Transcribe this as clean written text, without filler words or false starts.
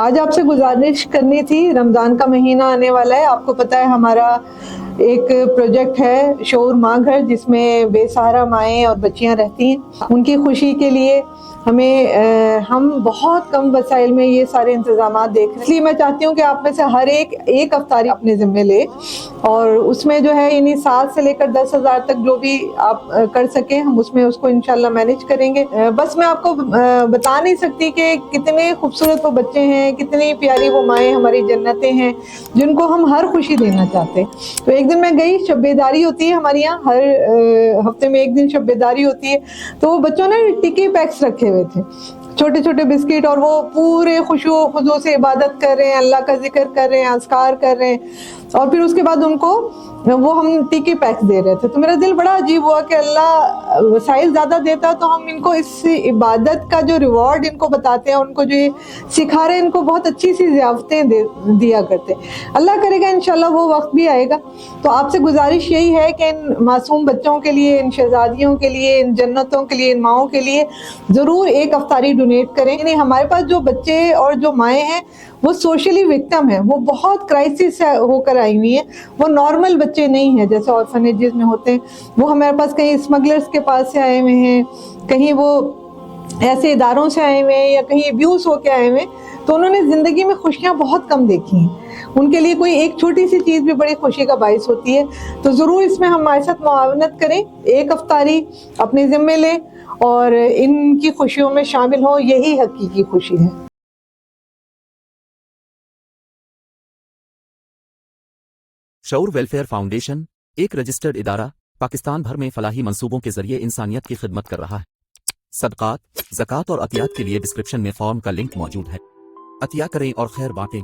آج آپ سے گزارش کرنی تھی، رمضان کا مہینہ آنے والا ہے، آپ کو پتہ ہے ہمارا ایک پروجیکٹ ہے شعور ماں گھر، جس میں بے سہارا مائیں اور بچیاں رہتی ہیں۔ ان کی خوشی کے لیے ہم بہت کم وسائل میں یہ سارے انتظامات دیکھ رہے ہیں، اس لیے میں چاہتی ہوں کہ آپ میں سے ہر ایک افطاری اپنے ذمے لے، اور اس میں جو ہے یعنی 7 سے لے کر 10,000 تک جو بھی آپ کر سکیں، ہم اس میں اس کو انشاءاللہ مینج کریں گے۔ بس میں آپ کو بتا نہیں سکتی کہ کتنے خوبصورت وہ بچے ہیں، کتنی پیاری وہ مائیں ہماری جنتیں ہیں جن کو ہم ہر خوشی دینا چاہتے ہیں۔ تو ایک دن میں گئی، شب بیداری ہوتی ہے ہمارے یہاں، ہر ہفتے میں ایک دن شب بیداری ہوتی ہے، تو وہ بچوں نے ٹکی پیکس رکھے ہوئے تھے، چھوٹے چھوٹے بسکٹ، اور وہ پورے خشوع و خضوع سے عبادت کر رہے ہیں، اللہ کا ذکر کر رہے ہیں، اذکار کر رہے ہیں، اور پھر اس کے بعد ان کو وہ ہم ٹکی پیکس دے رہے تھے۔ تو میرا دل بڑا عجیب ہوا کہ اللہ وسائل زیادہ دیتا تو ہم ان کو اس عبادت کا جو ریوارڈ ان کو بتاتے ہیں، ان کو جو یہ سکھا رہے ہیں، ان کو بہت اچھی سی ضیافتیں دیا کرتے۔ اللہ کرے گا انشاءاللہ وہ وقت بھی آئے گا۔ تو آپ سے گزارش یہی ہے کہ ان معصوم بچوں کے لیے، ان شہزادیوں کے لیے، ان جنتوں کے لیے، ان ماؤں کے لیے ضرور ایک افطاری ڈونیٹ کریں۔ یعنی ہمارے پاس جو بچے اور جو مائیں ہیں وہ سوشلی وکٹم ہیں، وہ بہت کرائسس سے ہو کر آئی ہوئی ہیں، وہ نارمل بچے نہیں ہیں جیسے آرفنیجز میں ہوتے ہیں، وہ ہمارے پاس کہیں اسمگلرز کے پاس سے آئے ہوئے ہیں، کہیں وہ ایسے اداروں سے آئے ہوئے ہیں، یا کہیں ابیوز ہو کے آئے ہوئے ہیں، تو انہوں نے زندگی میں خوشیاں بہت کم دیکھی ہیں، ان کے لیے کوئی ایک چھوٹی سی چیز بھی بڑی خوشی کا باعث ہوتی ہے۔ تو ضرور اس میں ہمارے ساتھ معاونت کریں، ایک افطاری اپنے ذمے لیں اور ان کی خوشیوں میں شامل ہوں، یہی حقیقی خوشی ہے۔ شعور ویلفیئر فاؤنڈیشن ایک رجسٹرڈ ادارہ پاکستان بھر میں فلاحی منصوبوں کے ذریعے انسانیت کی خدمت کر رہا ہے۔ صدقات، زکوٰۃ اور عطیات کے لیے ڈسکرپشن میں فارم کا لنک موجود ہے۔ عطیہ کریں اور خیر بانٹیں۔